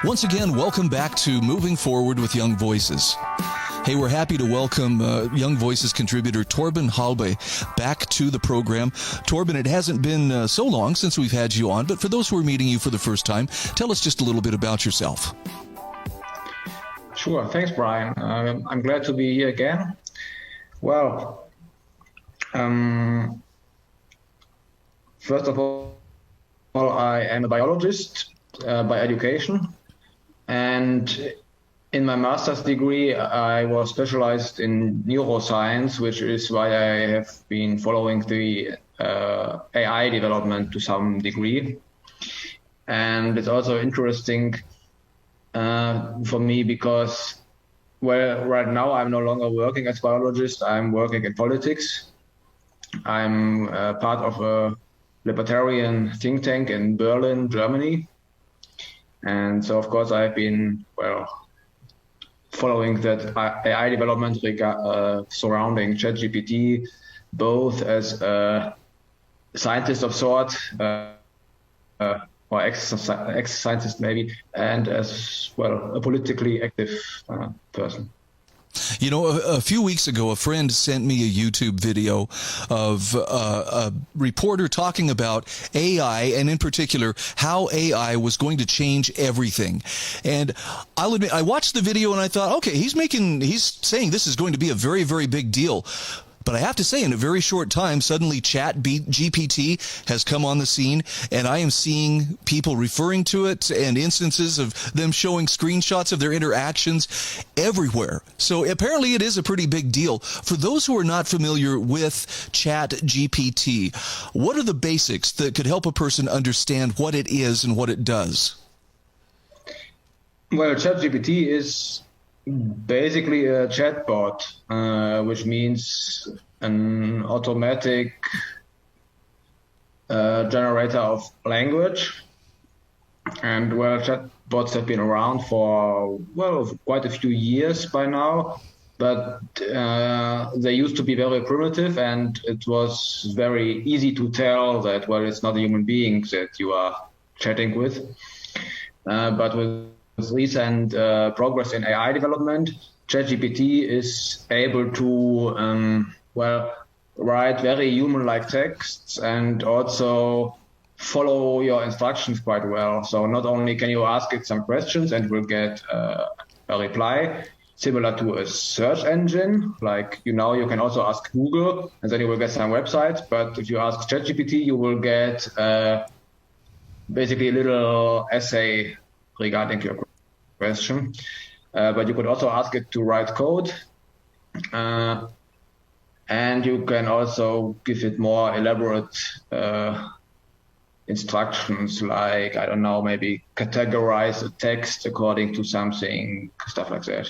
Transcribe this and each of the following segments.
Once again, welcome back to Moving Forward with Young Voices. Hey, we're happy to welcome Young Voices contributor Torbin Halbe back to the program. Torbin, it hasn't been so long since we've had you on, but for those who are meeting you for the first time, tell us just a little bit about yourself. Sure. Thanks, Brian. I'm glad to be here again. Well, first of all, I am a biologist by education. And in my master's degree, I was specialized in neuroscience, which is why I have been following the AI development to some degree. And it's also interesting for me because, well, right now I'm no longer working as a biologist. I'm working in politics. I'm part of a libertarian think tank in Berlin, Germany. And so, of course, I've been, following that AI development surrounding ChatGPT, both as a scientist of sort, or ex-scientist maybe, and as well a politically active person. You know, a few weeks ago, a friend sent me a YouTube video of a reporter talking about AI, and in particular, how AI was going to change everything. And I'll admit, I watched the video and I thought, okay, he's saying this is going to be a very, very big deal. But I have to say, in a very short time, suddenly GPT has come on the scene, and I am seeing people referring to it and instances of them showing screenshots of their interactions everywhere. So apparently it is a pretty big deal. For those who are not familiar with ChatGPT, what are the basics that could help a person understand what it is and what it does? Well, ChatGPT is basically a chatbot, which means an automatic generator of language. And well, chatbots have been around for, quite a few years by now, but they used to be very primitive, and it was very easy to tell that, it's not a human being that you are chatting with. But with recent progress in AI development, ChatGPT is able to, write very human-like texts and also follow your instructions quite well. So not only can you ask it some questions and will get a reply, similar to a search engine, like you can also ask Google and then you will get some websites. But if you ask ChatGPT, you will get basically a little essay regarding your question. But you could also ask it to write code. And you can also give it more elaborate instructions, like, I don't know, maybe categorize a text according to something, stuff like that.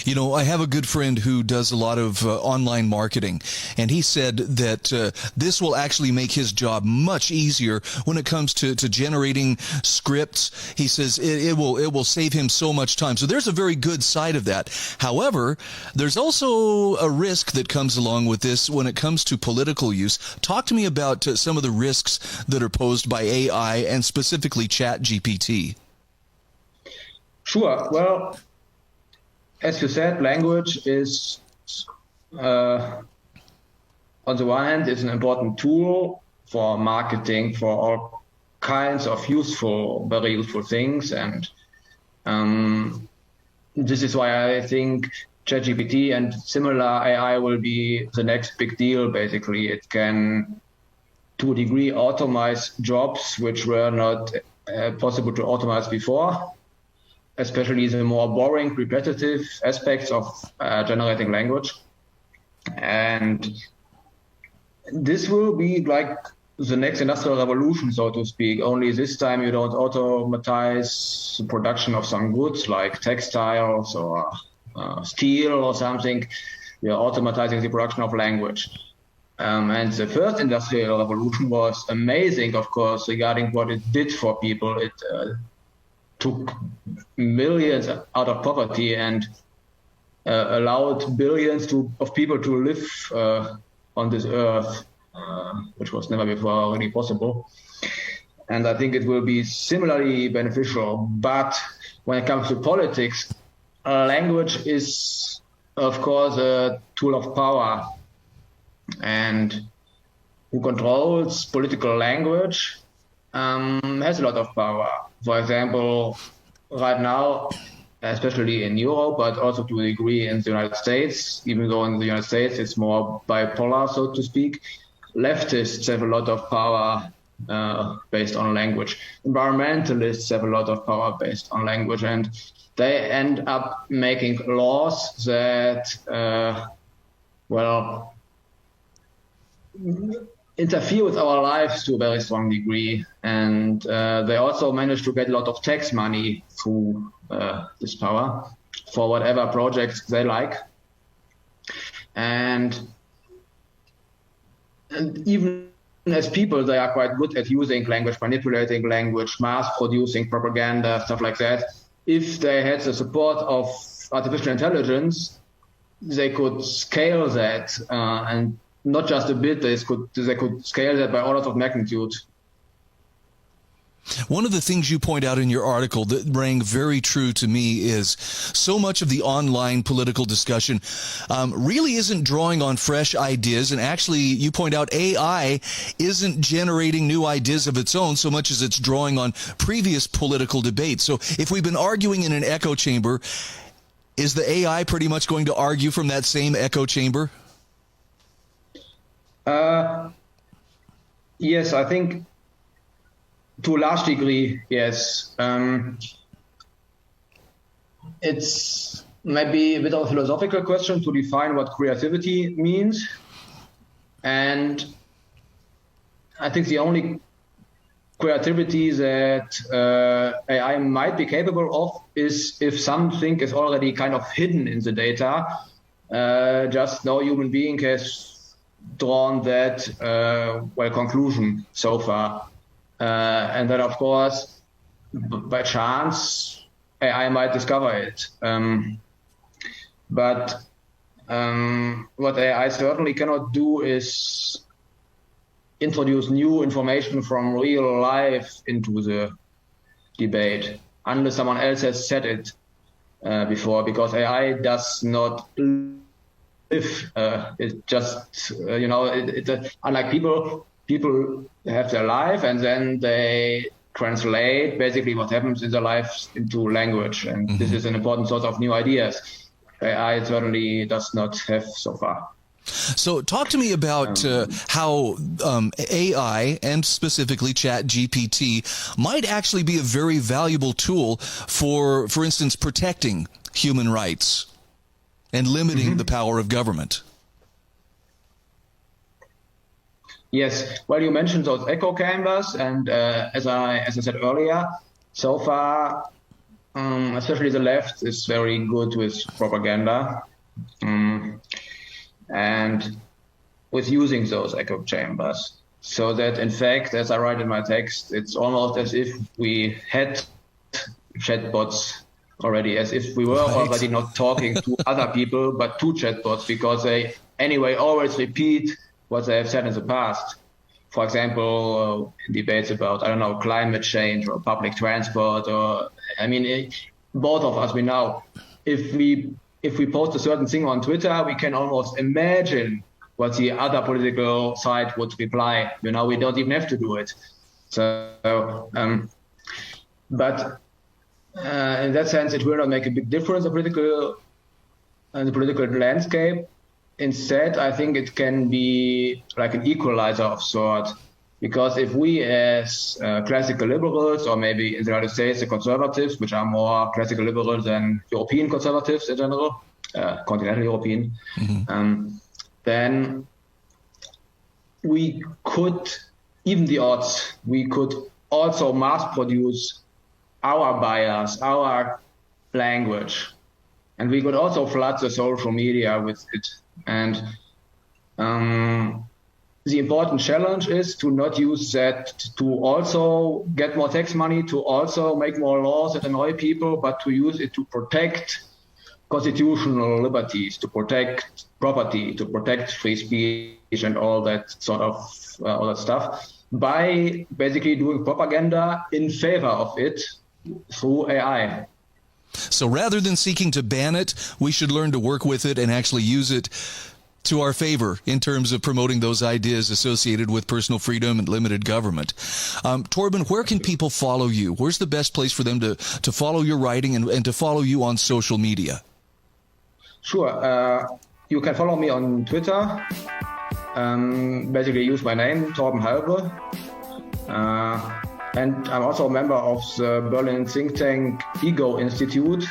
You know, I have a good friend who does a lot of online marketing, and he said that this will actually make his job much easier when it comes to generating scripts. He says it will save him so much time. So there's a very good side of that. However, there's also a risk that comes along with this when it comes to political use. Talk to me about some of the risks that are posed by AI and specifically ChatGPT. Sure. Well, as you said, language is, on the one hand, is an important tool for marketing, for all kinds of very useful things. And this is why I think ChatGPT and similar AI will be the next big deal, basically. It can, to a degree, automate jobs which were not possible to automate before, especially the more boring, repetitive aspects of generating language. And this will be like the next industrial revolution, so to speak. Only this time you don't automatize the production of some goods like textiles or steel or something. You're automatizing the production of language. And the first industrial revolution was amazing, of course, regarding what it did for people. It took millions out of poverty and allowed billions of people to live on this earth which was never before really possible. And I think it will be similarly beneficial. But when it comes to politics, language is, of course, a tool of power. And who controls political language has a lot of power. For example, right now, especially in Europe, but also to a degree in the United States, even though in the United States it's more bipolar, so to speak, leftists have a lot of power based on language. Environmentalists have a lot of power based on language, and they end up making laws that, interfere with our lives to a very strong degree. And they also manage to get a lot of tax money through this power for whatever projects they like. And even as people, they are quite good at using language, manipulating language, mass producing propaganda, stuff like that. If they had the support of artificial intelligence, they could scale that, and not just a bit, they could scale that by orders of magnitude. One of the things you point out in your article that rang very true to me is so much of the online political discussion really isn't drawing on fresh ideas. And actually, you point out AI isn't generating new ideas of its own so much as it's drawing on previous political debates. So if we've been arguing in an echo chamber, is the AI pretty much going to argue from that same echo chamber? Yes, I think to a large degree, yes. It's maybe a bit of a philosophical question to define what creativity means. And I think the only creativity that AI might be capable of is if something is already kind of hidden in the data, just no human being has drawn that conclusion so far. And then, of course, by chance, AI might discover it. But what AI certainly cannot do is introduce new information from real life into the debate, unless someone else has said it before, because AI does not live. It just, unlike people have their life and then they translate basically what happens in their lives into language. And this is an important source of new ideas. AI certainly does not have so far. So talk to me about how AI and specifically ChatGPT might actually be a very valuable tool for instance, protecting human rights and limiting the power of government. Yes, well, you mentioned those echo chambers, and as I said earlier, so far, especially the left is very good with propaganda, and with using those echo chambers. So that, in fact, as I write in my text, it's almost as if we had chatbots already, as if we were already not talking to other people, but to chatbots, because they anyway always repeat what they have said in the past. For example, debates about, climate change or public transport, or, both of us, we know, if we post a certain thing on Twitter, we can almost imagine what the other political side would reply. We don't even have to do it. So, but in that sense, it will not make a big difference in the political landscape. Instead, I think it can be like an equalizer of sort, because if we as classical liberals, or maybe in the United States, the conservatives, which are more classical liberals than European conservatives in general, continental European, then we could, even the odds, we could also mass produce our bias, our language, and we could also flood the social media with it. And the important challenge is to not use that to also get more tax money, to also make more laws that annoy people, but to use it to protect constitutional liberties, to protect property, to protect free speech. and all that sort of all that stuff by basically doing propaganda in favor of it through AI. So rather than seeking to ban it, we should learn to work with it and actually use it to our favor in terms of promoting those ideas associated with personal freedom and limited government. Torben, where can people follow you? Where's the best place for them to follow your writing and to follow you on social media? Sure. You can follow me on Twitter. Basically use my name, Torbin Halbe. And I'm also a member of the Berlin think tank Ego Institute,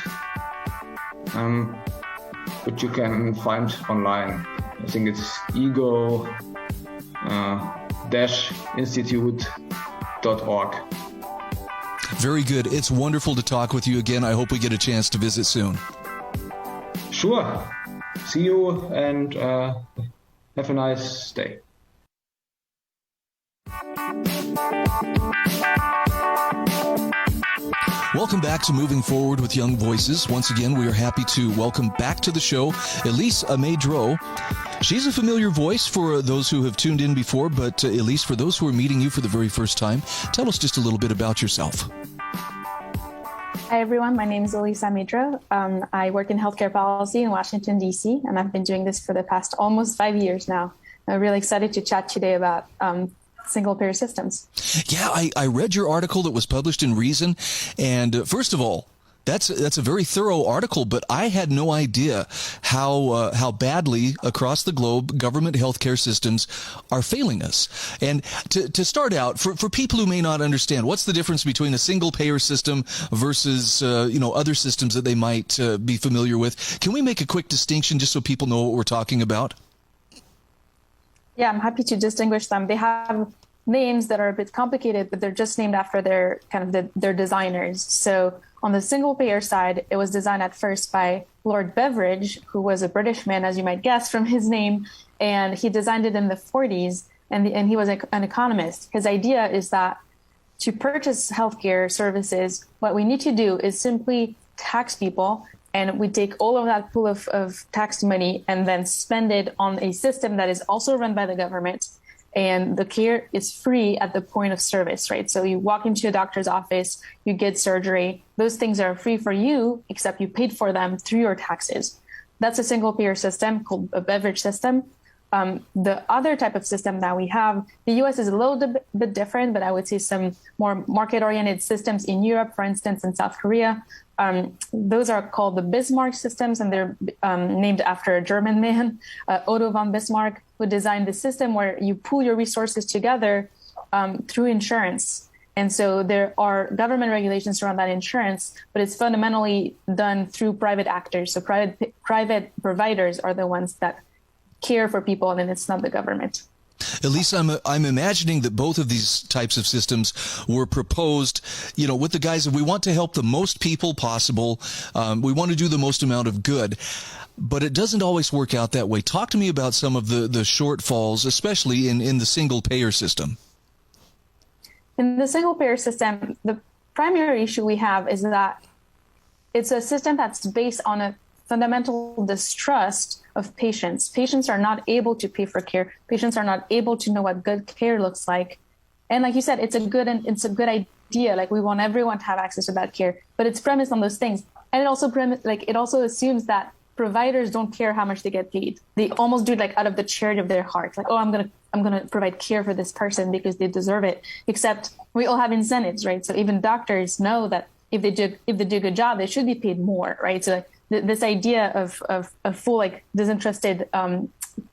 which you can find online. I think it's ego-institute.org. Very good. It's wonderful to talk with you again. I hope we get a chance to visit soon. Sure. See you and have a nice day. Welcome back to Moving Forward with Young Voices. Once again, we are happy to welcome back to the show Elise Amez-Droz. She's a familiar voice for those who have tuned in before, but Elise, for those who are meeting you for the very first time, tell us just a little bit about yourself. Hi, everyone. My name is Elise Amez-Droz. I work in healthcare policy in Washington, D.C., and I've been doing this for the past almost 5 years now. I'm really excited to chat today about single-payer systems. Yeah, I read your article that was published in Reason, and first of all, that's a very thorough article, but I had no idea how badly across the globe government healthcare systems are failing us. And to start out, for people who may not understand, what's the difference between a single-payer system versus other systems that they might be familiar with? Can we make a quick distinction just so people know what we're talking about? Yeah, I'm happy to distinguish them. They have names that are a bit complicated, but they're just named after their designers. So on the single payer side, it was designed at first by Lord Beveridge, who was a British man, as you might guess from his name, and he designed it in the 40s, and he was an economist. His idea is that to purchase healthcare services, what we need to do is simply tax people, and we take all of that pool of tax money and then spend it on a system that is also run by the government. And the care is free at the point of service, right? So you walk into a doctor's office, you get surgery. Those things are free for you, except you paid for them through your taxes. That's a single payer system called a Beveridge system. The other type of system that we have, the US is a little bit different, but I would say some more market-oriented systems in Europe, for instance, in South Korea. Those are called the Bismarck systems, and they're named after a German man, Otto von Bismarck, who designed the system where you pool your resources together through insurance. And so there are government regulations around that insurance, but it's fundamentally done through private actors. So private providers are the ones that care for people, and it's not the government. Elise, I'm imagining that both of these types of systems were proposed, with the guise of we want to help the most people possible. We want to do the most amount of good, but it doesn't always work out that way. Talk to me about some of the shortfalls, especially in the single payer system. In the single payer system, the primary issue we have is that it's a system that's based on a fundamental distrust of patients. Patients are not able to pay for care. Patients are not able to know what good care looks like. And like you said, it's a good idea. Like, we want everyone to have access to that care, but it's premised on those things. And it also assumes that providers don't care how much they get paid. They almost do it like out of the charity of their heart. Like, oh, I'm gonna provide care for this person because they deserve it. Except we all have incentives, right? So even doctors know that if they do a good job, they should be paid more, right? So this idea of a full, disinterested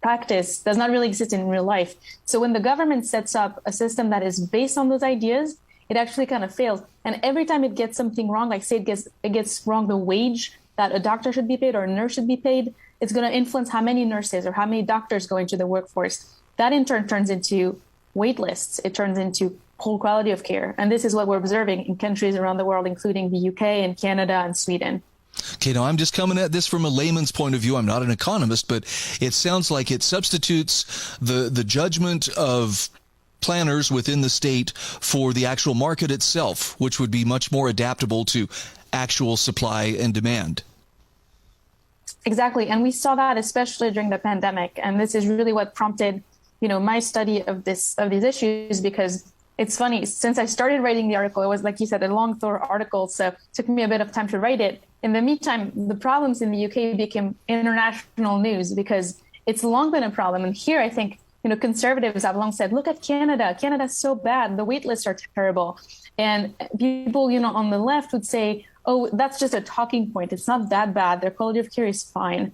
practice does not really exist in real life. So when the government sets up a system that is based on those ideas, it actually kind of fails. And every time it gets something wrong, like say it gets wrong the wage that a doctor should be paid or a nurse should be paid, it's going to influence how many nurses or how many doctors go into the workforce. That in turn turns into wait lists. It turns into poor quality of care. And this is what we're observing in countries around the world, including the UK and Canada and Sweden. Okay, now I'm just coming at this from a layman's point of view. I'm not an economist, but it sounds like it substitutes the judgment of planners within the state for the actual market itself, which would be much more adaptable to actual supply and demand. Exactly. And we saw that especially during the pandemic. And this is really what prompted my study of these issues, because it's funny, since I started writing the article, it was, like you said, a long, thorough article, so it took me a bit of time to write it. In the meantime, the problems in the UK became international news because it's long been a problem. And here, I think, conservatives have long said, look at Canada. Canada's so bad. The wait lists are terrible. And people, on the left would say, oh, that's just a talking point. It's not that bad. Their quality of care is fine.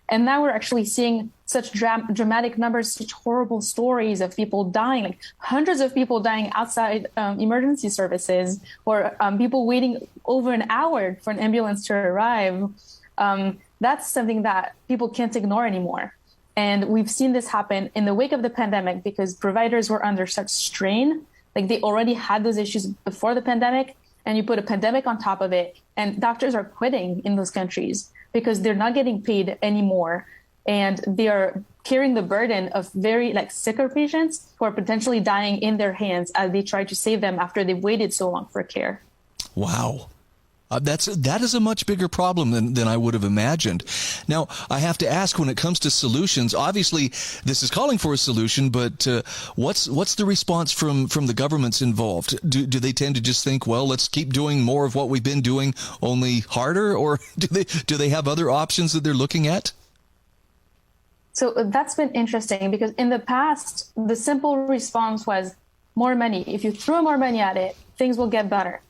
And now we're actually seeing such dramatic numbers, such horrible stories of people dying, like hundreds of people dying outside emergency services, or people waiting over an hour for an ambulance to arrive. That's something that people can't ignore anymore. And we've seen this happen in the wake of the pandemic because providers were under such strain. Like, they already had those issues before the pandemic, and you put a pandemic on top of it, and doctors are quitting in those countries because they're not getting paid anymore. And they are carrying the burden of very sicker patients who are potentially dying in their hands as they try to save them after they've waited so long for care. Wow. That is a much bigger problem than I would have imagined. Now, I have to ask, when it comes to solutions, obviously this is calling for a solution, but what's the response from the governments involved? Do they tend to just think, well, let's keep doing more of what we've been doing, only harder, or do they have other options that they're looking at? So that's been interesting because in the past, the simple response was more money. If you throw more money at it, things will get better.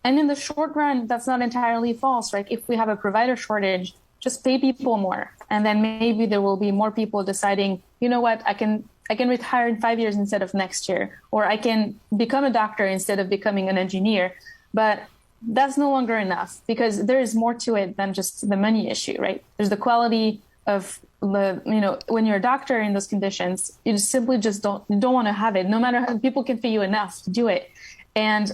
And in the short run, that's not entirely false, right? If we have a provider shortage, just pay people more. And then maybe there will be more people deciding, you know what, I can retire in 5 years instead of next year, or I can become a doctor instead of becoming an engineer. But that's no longer enough because there is more to it than just the money issue, right? There's the quality of when you're a doctor in those conditions, you just simply don't want to have it, no matter how people can pay you enough to do it. And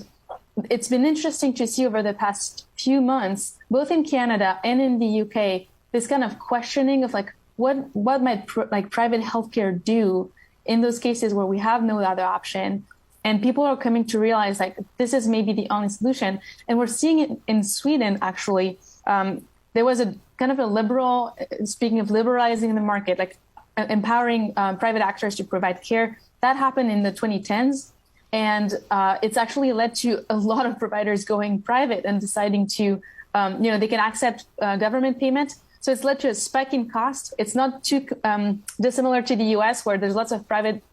it's been interesting to see over the past few months, both in Canada and in the UK, this kind of questioning of what might private healthcare do in those cases where we have no other option. And people are coming to realize this is maybe the only solution. And we're seeing it in Sweden, actually. There was a kind of a liberal, speaking of liberalizing the market, empowering private actors to provide care. That happened in the 2010s. And it's actually led to a lot of providers going private and deciding to, they can accept government payment. So it's led to a spike in cost. It's not too dissimilar to the US, where there's lots of private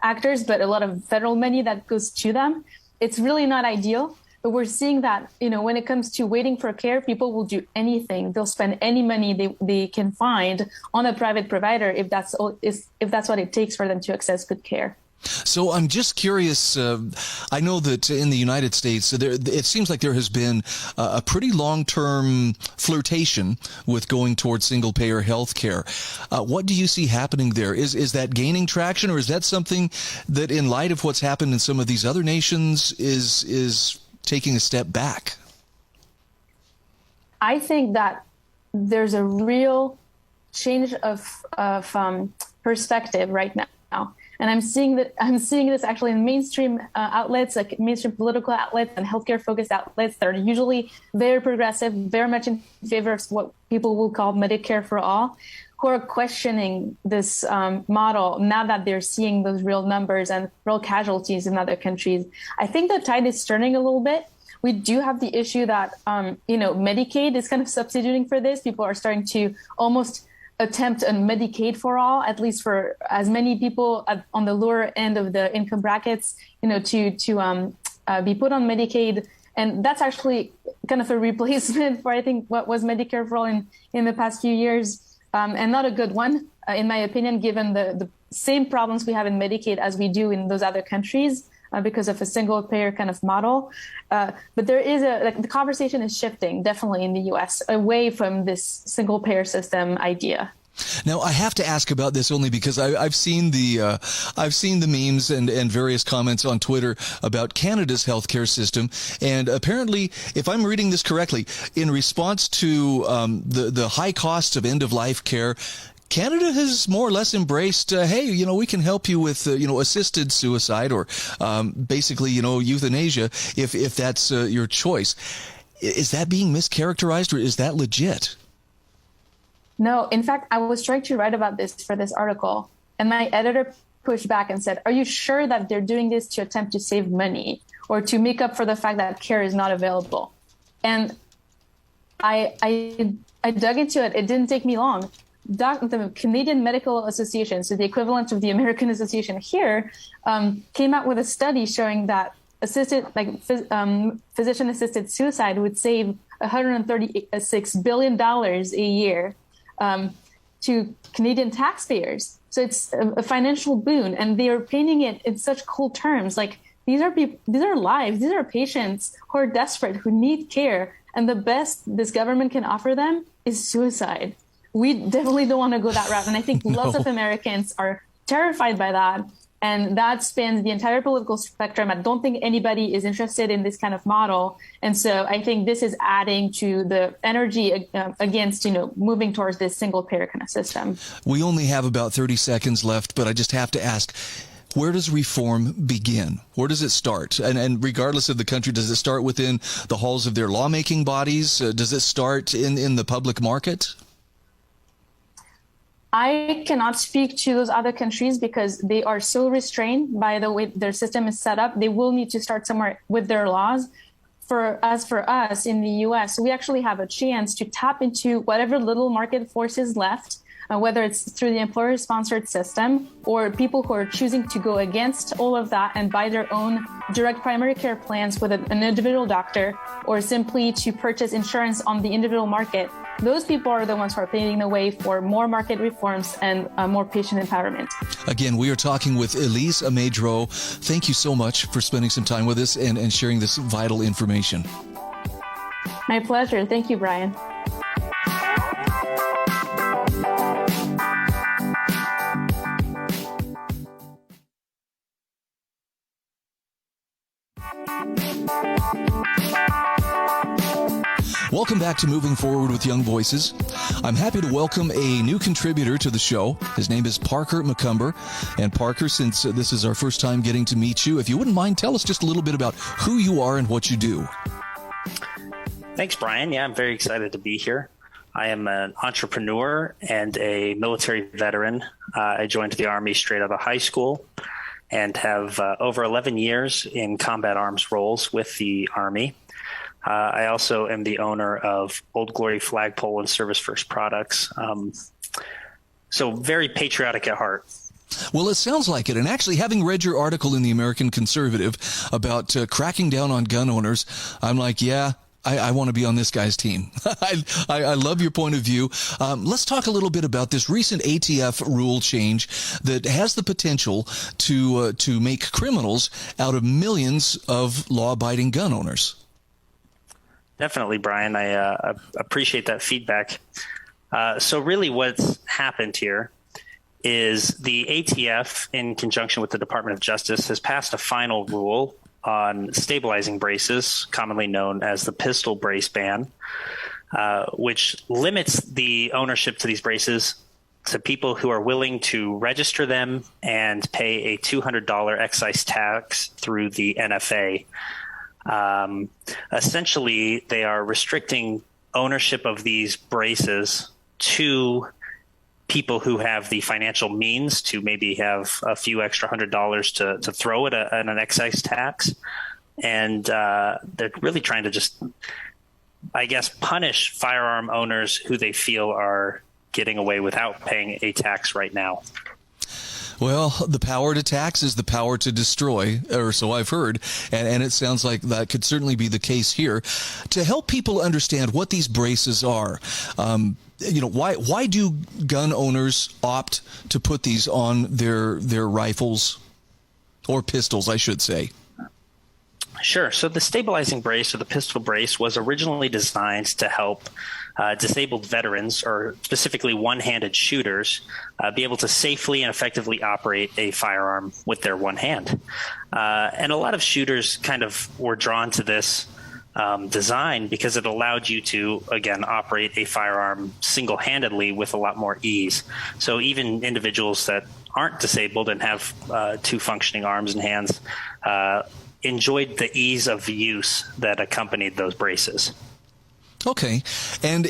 actors, but a lot of federal money that goes to them. It's really not ideal. But we're seeing that, when it comes to waiting for care, people will do anything. They'll spend any money they can find on a private provider if that's what it takes for them to access good care. So I'm just curious. I know that in the United States, it seems like there has been a pretty long-term flirtation with going towards single-payer health care. What do you see happening there? Is that gaining traction, or is that something that, in light of what's happened in some of these other nations, is taking a step back? I think that there's a real change of perspective right now. And I'm seeing this actually in mainstream outlets, like mainstream political outlets and healthcare-focused outlets that are usually very progressive, very much in favor of what people will call Medicare for all, who are questioning this model now that they're seeing those real numbers and real casualties in other countries. I think the tide is turning a little bit. We do have the issue that, Medicaid is kind of substituting for this. People are starting to almost attempt a Medicaid for all, at least for as many people on the lower end of the income brackets, to be put on Medicaid. And that's actually kind of a replacement for, I think, what was Medicare for all in the past few years, and not a good one, in my opinion, given the same problems we have in Medicaid as we do in those other countries because of a single payer kind of model. But there is the conversation is shifting definitely in the US away from this single payer system idea. Now, I have to ask about this only because I've seen the memes and various comments on Twitter about Canada's healthcare system, and apparently, if I'm reading this correctly, in response to the high costs of end-of-life care, Canada has more or less embraced, hey, we can help you with, assisted suicide or basically, euthanasia if that's your choice. Is that being mischaracterized, or is that legit? No, in fact, I was trying to write about this for this article, and my editor pushed back and said, are you sure that they're doing this to attempt to save money or to make up for the fact that care is not available? And I dug into it. It didn't take me long. The Canadian Medical Association, so the equivalent of the American Association here, came out with a study showing that physician-assisted suicide would save $136 billion a year to Canadian taxpayers. So it's a financial boon, and they are painting it in such cool terms. Like these are lives, these are patients who are desperate, who need care, and the best this government can offer them is suicide. We definitely don't want to go that route, and I think lots of Americans are terrified by that. And that spans the entire political spectrum. I don't think anybody is interested in this kind of model. And so I think this is adding to the energy against, moving towards this single payer kind of system. We only have about 30 seconds left, but I just have to ask, where does reform begin? Where does it start? And regardless of the country, does it start within the halls of their lawmaking bodies? Does it start in the public market? I cannot speak to those other countries because they are so restrained by the way their system is set up. They will need to start somewhere with their laws. For us in the US, we actually have a chance to tap into whatever little market force is left, whether it's through the employer-sponsored system or people who are choosing to go against all of that and buy their own direct primary care plans with an individual doctor, or simply to purchase insurance on the individual market. Those people are the ones who are paving the way for more market reforms and more patient empowerment. Again, we are talking with Elise Amez-Droz. Thank you so much for spending some time with us and sharing this vital information. My pleasure. Thank you, Brian. Welcome back to Moving Forward with Young Voices. I'm happy to welcome a new contributor to the show. His name is Parker McCumber. And Parker, since this is our first time getting to meet you, if you wouldn't mind, tell us just a little bit about who you are and what you do. Thanks, Brian. Yeah, I'm very excited to be here. I am an entrepreneur and a military veteran. I joined the Army straight out of high school and have over 11 years in combat arms roles with the Army. I also am the owner of Old Glory Flagpole and Service First products. So very patriotic at heart. Well, it sounds like it. And actually, having read your article in the American Conservative about cracking down on gun owners, I'm like, yeah, I want to be on this guy's team. I love your point of view. Let's talk a little bit about this recent ATF rule change that has the potential to make criminals out of millions of law-abiding gun owners. Definitely, Brian. I appreciate that feedback. So really what's happened here is the ATF, in conjunction with the Department of Justice, has passed a final rule on stabilizing braces, commonly known as the pistol brace ban, which limits the ownership to these braces to people who are willing to register them and pay a $200 excise tax through the NFA. Essentially, they are restricting ownership of these braces to people who have the financial means to maybe have a few extra $100 to throw at an excise tax. And they're really trying to just, I guess, punish firearm owners who they feel are getting away without paying a tax right now. Well, the power to tax is the power to destroy, or so I've heard, and it sounds like that could certainly be the case here. To help people understand what these braces are, why do gun owners opt to put these on their rifles or pistols, I should say? Sure. So the stabilizing brace, or the pistol brace, was originally designed to help disabled veterans, or specifically one-handed shooters, be able to safely and effectively operate a firearm with their one hand. And a lot of shooters kind of were drawn to this design because it allowed you to, again, operate a firearm single-handedly with a lot more ease. So even individuals that aren't disabled and have two functioning arms and hands enjoyed the ease of use that accompanied those braces. Okay, and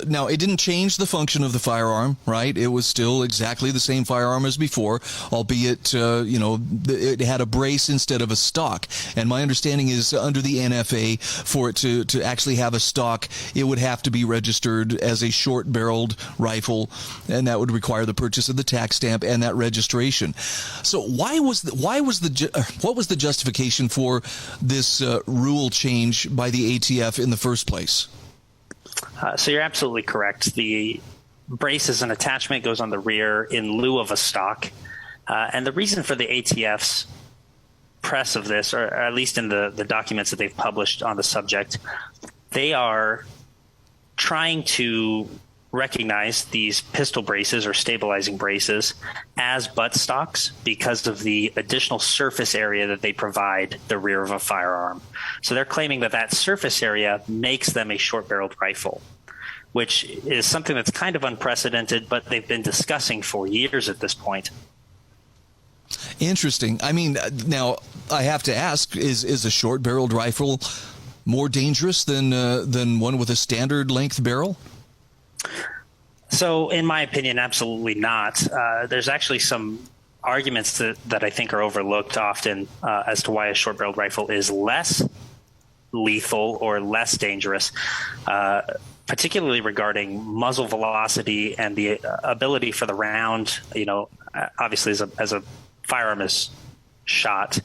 now it didn't change the function of the firearm, right? It was still exactly the same firearm as before, albeit it had a brace instead of a stock. And my understanding is under the NFA, for it to actually have a stock, it would have to be registered as a short-barreled rifle, and that would require the purchase of the tax stamp and that registration. So what was the justification for this rule change by the ATF in the first place? So you're absolutely correct. The brace is an attachment, goes on the rear in lieu of a stock. And the reason for the ATF's press of this, or at least in the documents that they've published on the subject, they are trying to recognize these pistol braces or stabilizing braces as butt stocks because of the additional surface area that they provide the rear of a firearm. So they're claiming that surface area makes them a short-barreled rifle, which is something that's kind of unprecedented, but they've been discussing for years at this point. Interesting. I mean, now I have to ask, is a short-barreled rifle more dangerous than one with a standard length barrel? So, in my opinion, absolutely not. There's actually some arguments that I think are overlooked often as to why a short-barreled rifle is less lethal or less dangerous, particularly regarding muzzle velocity and the ability for the round. Obviously, as a firearm is shot,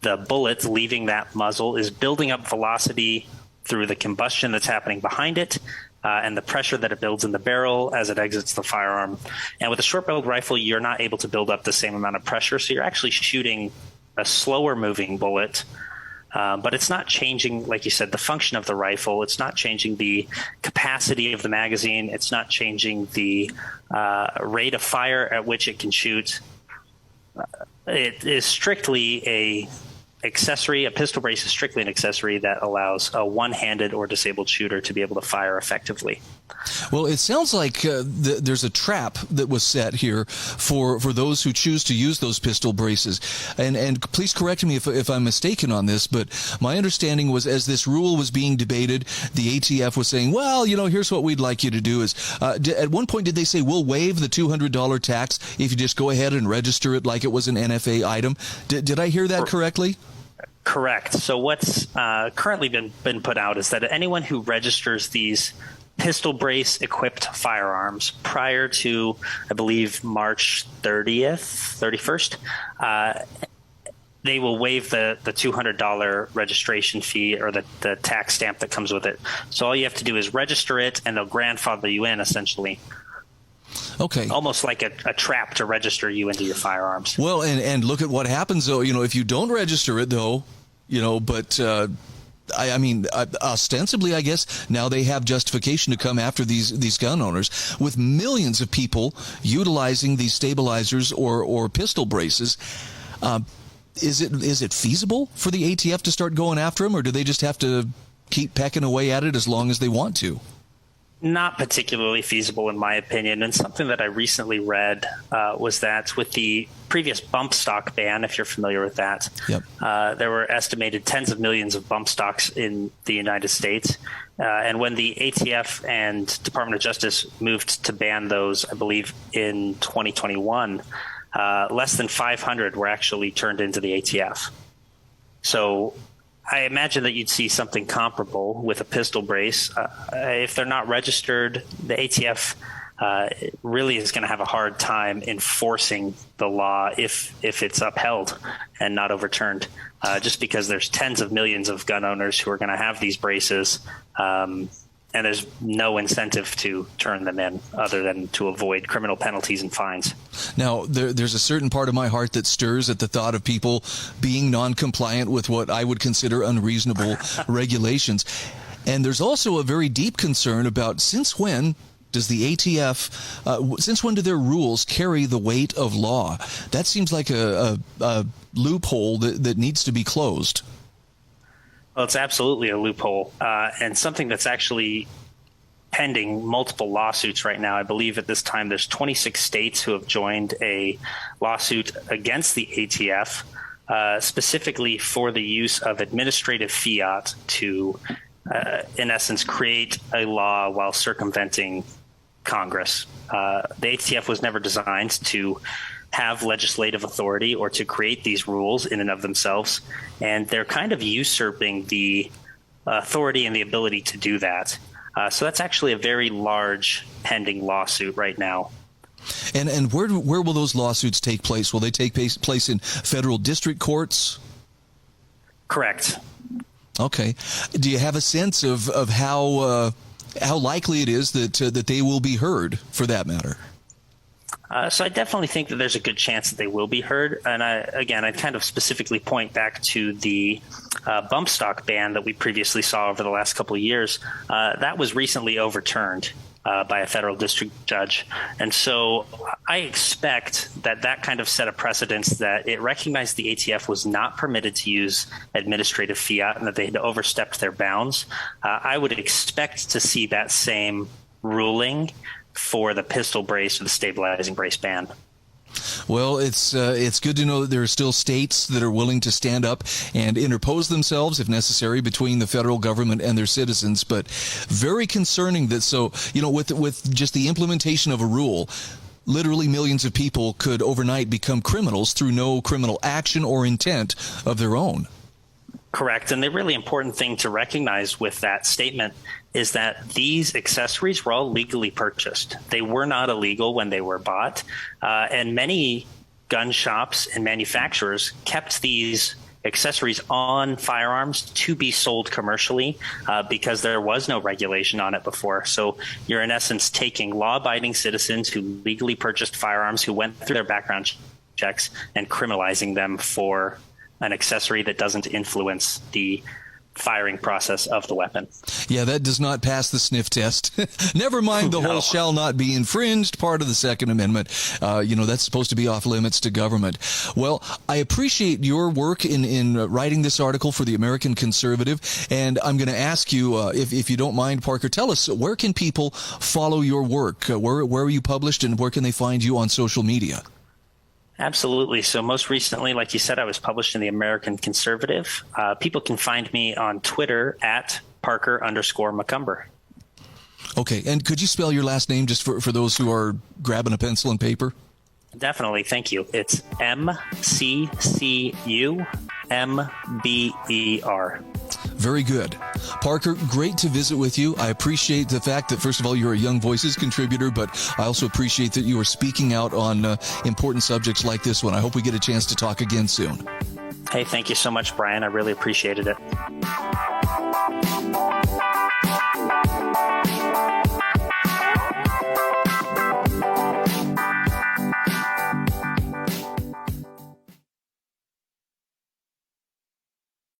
the bullet leaving that muzzle is building up velocity through the combustion that's happening behind it. And the pressure that it builds in the barrel as it exits the firearm. And with a short-barreled rifle, you're not able to build up the same amount of pressure, so you're actually shooting a slower-moving bullet. But it's not changing, like you said, the function of the rifle. It's not changing the capacity of the magazine. It's not changing the rate of fire at which it can shoot. It is strictly a pistol brace is strictly an accessory that allows a one-handed or disabled shooter to be able to fire effectively. Well, it sounds like there's a trap that was set here for those who choose to use those pistol braces. And please correct me if I'm mistaken on this, but my understanding was as this rule was being debated, the ATF was saying, well, here's what we'd like you to do is, at one point did they say, we'll waive the $200 tax if you just go ahead and register it like it was an NFA item? Did I hear that correctly? Correct. So what's currently been put out is that anyone who registers these pistol brace equipped firearms prior to, I believe, March 31st, they will waive the $200 registration fee or the tax stamp that comes with it. So all you have to do is register it, and they'll grandfather you in, essentially. Okay. Almost like a trap to register you into your firearms. Well, and look at what happens, though. If you don't register it, though, but I mean, ostensibly, I guess, now they have justification to come after these gun owners with millions of people utilizing these stabilizers or pistol braces. Is it feasible for the ATF to start going after them, or do they just have to keep pecking away at it as long as they want to? Not particularly feasible, in my opinion. And something that I recently read was that with the previous bump stock ban, if you're familiar with that, yep. There were estimated tens of millions of bump stocks in the United States. And when the ATF and Department of Justice moved to ban those, I believe in 2021, less than 500 were actually turned into the ATF. So I imagine that you'd see something comparable with a pistol brace. If they're not registered, the ATF really is going to have a hard time enforcing the law if it's upheld and not overturned, just because there's tens of millions of gun owners who are going to have these braces, and there's no incentive to turn them in other than to avoid criminal penalties and fines. Now, there's a certain part of my heart that stirs at the thought of people being non-compliant with what I would consider unreasonable regulations. And there's also a very deep concern about since when does the ATF, since when do their rules carry the weight of law? That seems like a loophole that needs to be closed. Well, it's absolutely a loophole, and something that's actually pending multiple lawsuits right now. I believe at this time there's 26 states who have joined a lawsuit against the ATF, specifically for the use of administrative fiat to in essence, create a law while circumventing Congress. The ATF was never designed to have legislative authority or to create these rules in and of themselves, and they're kind of usurping the authority and the ability to do that. So that's actually a very large pending lawsuit right now. And where will those lawsuits take place? Will they take place in federal district courts? Correct. Okay. Do you have a sense of how likely it is that they will be heard, for that matter? So I definitely think that there's a good chance that they will be heard. And I kind of specifically point back to the bump stock ban that we previously saw over the last couple of years. That was recently overturned by a federal district judge. And so I expect that kind of set a precedence that it recognized the ATF was not permitted to use administrative fiat and that they had overstepped their bounds. I would expect to see that same ruling for the pistol brace or the stabilizing brace ban. Well, it's good to know that there are still states that are willing to stand up and interpose themselves, if necessary, between the federal government and their citizens. But very concerning that, with just the implementation of a rule, literally millions of people could overnight become criminals through no criminal action or intent of their own. Correct. And the really important thing to recognize with that statement is that these accessories were all legally purchased. They were not illegal when they were bought. And many gun shops and manufacturers kept these accessories on firearms to be sold commercially because there was no regulation on it before. So you're in essence taking law-abiding citizens who legally purchased firearms, who went through their background checks, and criminalizing them for an accessory that doesn't influence the firing process of the weapon. Yeah, that does not pass the sniff test. Never mind the whole shall not be infringed part of the Second Amendment. That's supposed to be off limits to government. Well, I appreciate your work in writing this article for the American Conservative, and I'm going to ask you, if you don't mind, Parker, tell us, where can people follow your work? Where are you published, and where can they find you on social media? Absolutely. So most recently, like you said, I was published in the American Conservative. People can find me on Twitter at Parker_McCumber. Okay. And could you spell your last name just for those who are grabbing a pencil and paper? Definitely. Thank you. It's MCCUMBER. Very good. Parker, great to visit with you. I appreciate the fact that, first of all, you're a Young Voices contributor, but I also appreciate that you are speaking out on important subjects like this one. I hope we get a chance to talk again soon. Hey, thank you so much, Brian. I really appreciated it.